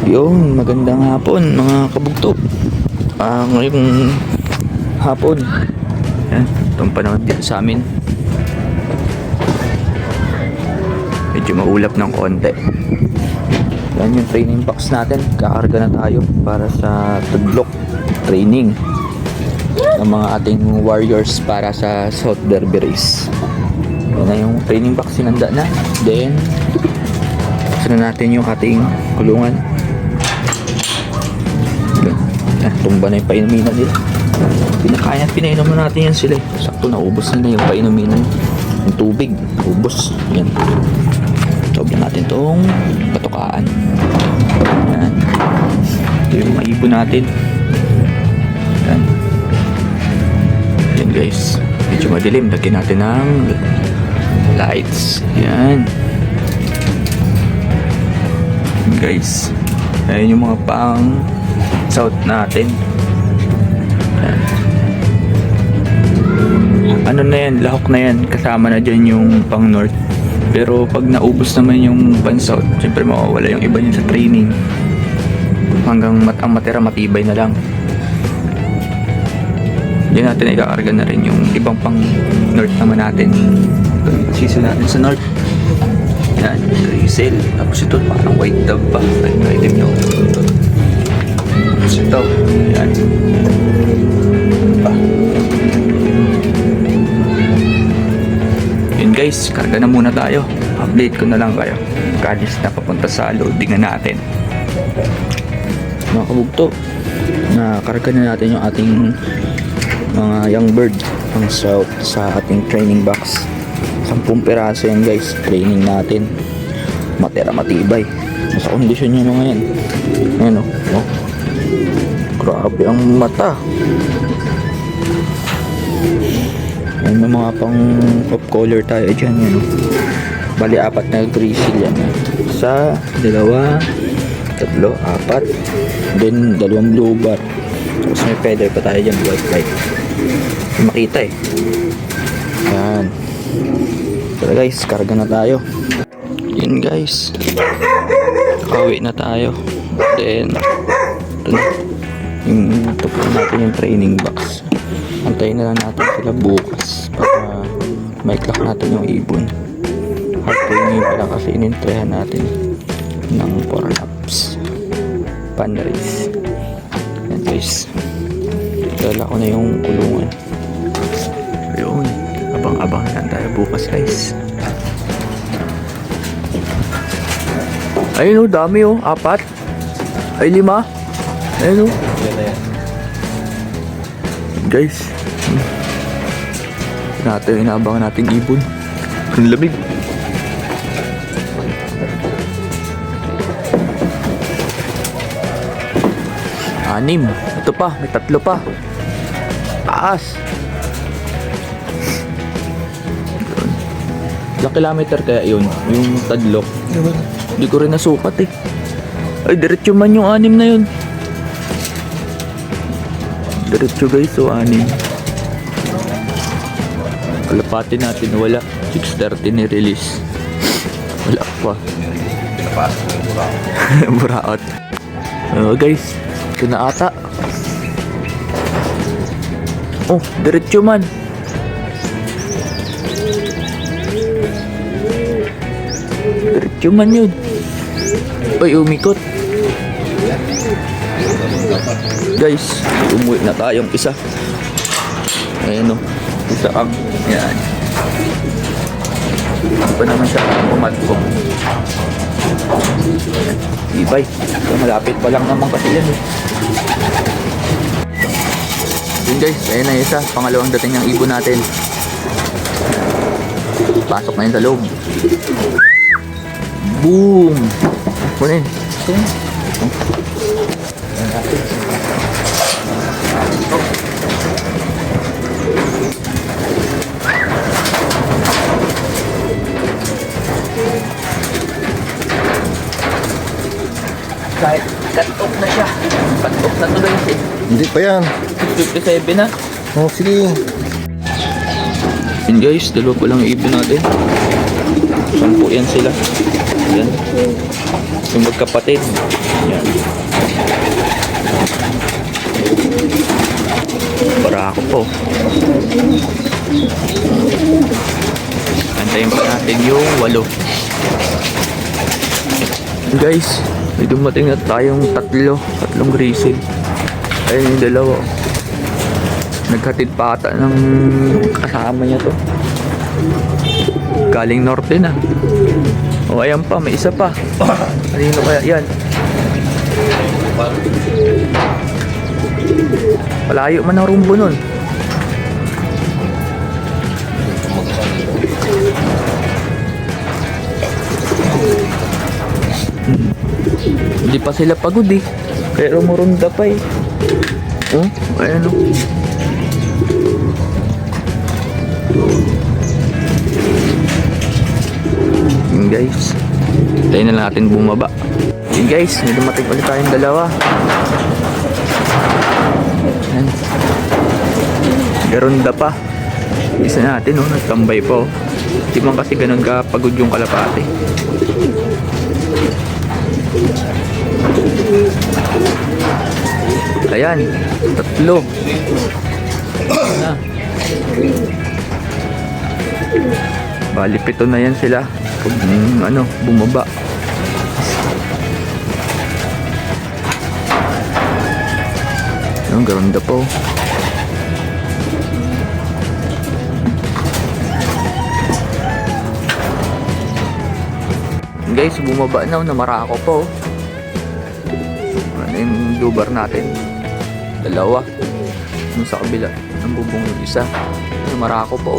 Yun, magandang hapon mga kabugtog. Ngayong hapon, yan, itong panahon dito sa amin, medyo maulap ng konti. Yan yung training box natin. Kakarga na tayo para sa tudlok training ng mga ating warriors para sa South Derby Race. Yan na yung training box, sinanda na. Then buksan na natin yung ating kulungan. Tumba na yung painuminan nila. Pinakain at pinainom na natin yan sila. Sakto na ubos nila yung painuminan. Yung tubig, ubos. Yan. Tawag na natin itong patukaan. Yan. Ito yung mga ibon natin. Yan. Yan guys. Medyo madilim. Lagyan natin ng lights. Yan. Yan guys. Ayan yung mga pang south natin. Yan. Ano na yan, lahok na yan. Kasama na dyan yung pang north. Pero pag naubos naman yung pan south, syempre mawawala yung iba niya sa training. Hanggang ang matira matibay na lang. Diyan natin ikakarga na rin yung ibang pang north naman natin. Sisi natin sa north. Yan, resale. Tapos ito parang white dove pa. Ay, itim nyo. Tapos ito, yan. Yun guys, karga na muna tayo. Update ko na lang kayo. Kalis na papunta sa loadingan natin. Mga kabugto, nakarga na natin yung ating mga young bird pang south sa ating training box. 10 piraso yan guys, training natin. Matira matibay. Nasa kondisyon nyo mga yan. Ayan o. Oh. Grabe ang mata. Ayan, may mga pang pop color tayo dyan. Yan, oh. Bali 4 na grizzle yan. 1, 2, 3, 4. Then 2 blue bar. Tapos may feather pa tayo dyan, white light. Makita eh. Yan. So guys, karga na tayo. Yan guys, kauwi na tayo. Then ito po natin yung training box. Antayin na lang natin sila bukas para maiklak natin yung ibon. Hard training pala kasi inintrehan natin ng 4 laps pan race. Yan guys, dala ko na yung kulungan. Ayun, abang-abang na lang tayo bukas guys. Ayun o, dami o, 4 ay 5. Ayun o guys, natin inaabangan nating ibon. Ang lamig. Anim. Ito pa, may 3 pa. Taas. Ilang kilometer kaya yun? Yung tadlok. Hindi ko rin nasukat eh. Ay, diretso man yung 6 na yun. Diretso guys, so 6. Kalapatin natin, wala. 6:30 ni-release. Wala pa. Buraot. Guys, ito na ata. Oh, diretso man. Diretso man yun. Ay, umikot. Guys, umuwi na tayong isa. Ayan o, isa up. Yan. Hindi pa naman siya pumadkong. Ibay. So, malapit pa lang naman kasi yan eh. Yun guys, ayan na isa. Pangalawang dating ng ibon natin. Pasok na yun sa loob. Boom! Kunin. Kahit cut-off na siya. Cut-off na tuloy siya. Hindi pa yan. 57 na. Oh, sige. Yun guys, 2 pa lang ibon natin. 10 yan sila. Yan. Yung magkapatid. Yan. Para ako po. Antayin pa natin yung 8. Guys, may dumating na tayong tatlong grizzly. Ayun yung dalawa. Naghatid pa ata ng kasama niya to. Galing norte na. O ayan pa, may isa pa. Kanino kaya yan? Palayo man ang rumbo nun. Hindi pa sila pagod eh. Pero murunda pa eh. Oh, ayan o. Yun guys. Tayo na lang natin bumaba. Yun guys, may dumating ulit tayong dalawa. Ayan. Garunda pa. Isa natin oh, nagtambay pa oh. Di man kasi ganun kapagod yung kalapate. Ayan, 3. Na. Bali 7 na yan sila. Pag bumaba. Yung ganda po. Guys, bumaba na. Namarako po. Ano yung lubar natin? 2. Yung sa kabila. Ang bubong yung isa. Namarako po.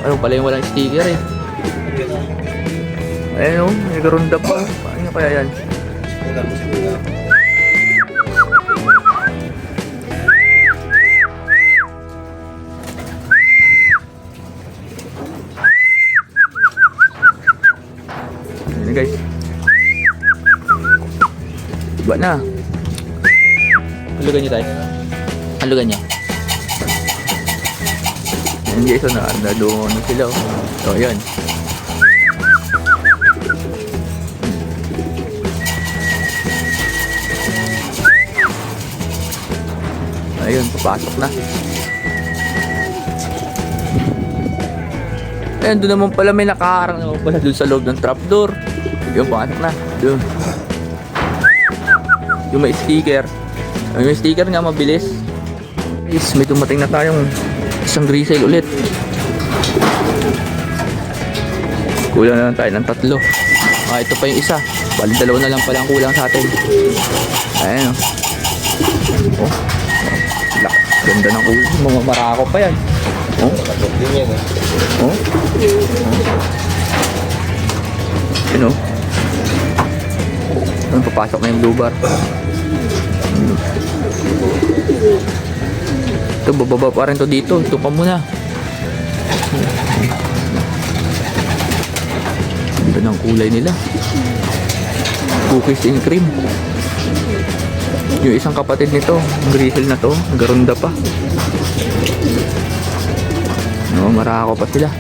Ano pala yung walang sticker eh. Ayun o, may garunda pa. Paano kaya yan? Ayan guys. Diba na? Halugan nyo tayo. Halugan nyo. Ayan guys, nadungo na sila oh. So ayan. Ayun, papasok na. Ayun, doon naman pala may nakaharang naman pala doon sa loob ng trapdoor. Yun, pasok na. Doon. Yung may sticker. Yung sticker nga mabilis. Guys, may dumating na tayong isang grizzly ulit. Kulang na lang tayo ng 3. Ito pa yung isa. Bali 2 na lang pala ang kulang sa atin. Ayan o. Oh. Ganda ng ulo. Mga marako pa yan. Oh. Oh. Yun o. Doon papasok na yung blue bar. Ito, bababa pa rin to dito. Ito pa muna. Ganda ng kulay nila. Cookies and cream. Yung isang kapatid nito, ang grizzly na to, garunda pa. No, marako pa sila.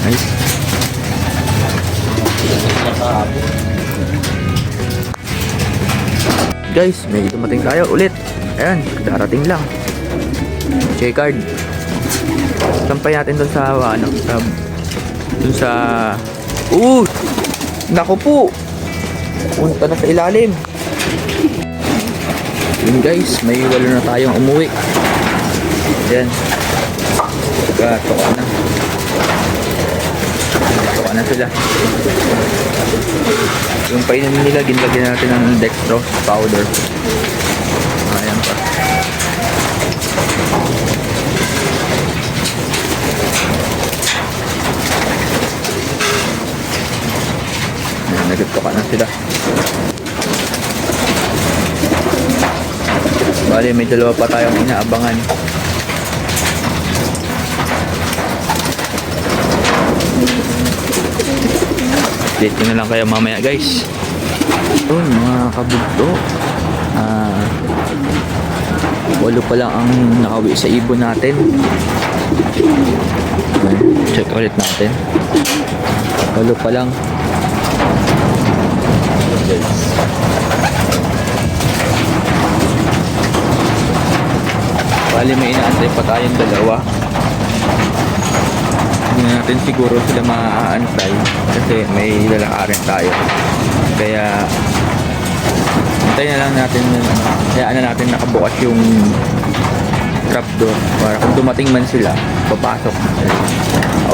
Nice. Guys, may dumating tayo ulit. Ayan, darating lang. Check card. Sampay natin doon sa doon sa naku po. Punta na sa ilalim. Yun guys, may 8 na tayong umuwi. Ayan. Toka na. Toka na sila. Yung painan nila, ginlagyan natin ng dextrose powder. Ayan pa. Ayan, nagtoka na sila. Bali, may 2 pa tayong inaabangan. Update ko na lang kayo mamaya guys. Ito mga kabugto, 8 pa lang ang nakauwi sa ibon natin. Check ulit natin. 8 pa lang. Bali may inaantay pa tayong dalawa. Hindi natin siguro sila maaantay kasi may lalakarin tayo. Kaya hintayin na lang natin yun. Hayaan na natin nakabukas yung trapdoor para kung dumating man sila, papasok.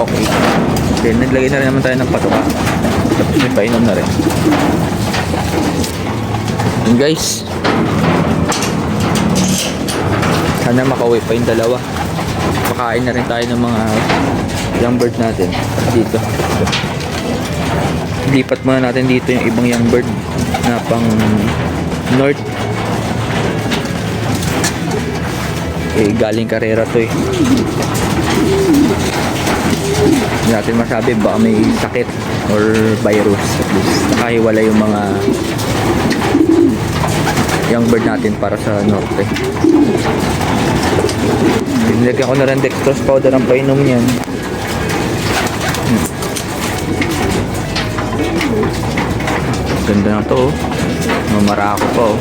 Okay. Then naglagay na rin naman tayo ng patuka. Tapos may painom na rin. And guys, sana makauwi pa yung dalawa. Makain na rin tayo ng mga young bird natin dito. Lipat muna natin dito yung ibang young bird na pang north. Eh, galing karera to eh. Hindi natin masabi baka may sakit or virus. At least nakahiwala yung mga young bird natin para sa norte. Nilagyan ko na rin dextrose powder ang painom niyan. Ganda na to oh. Mamarako pa oh.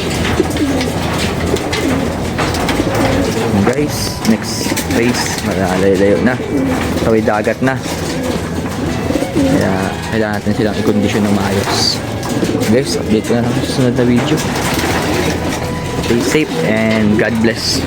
Guys, next phase, malalayo na. Tawid dagat na. Kaya kailangan natin silang i-condition ng maayos. Guys, update ko na lang sa susunod na video. Stay safe and God bless.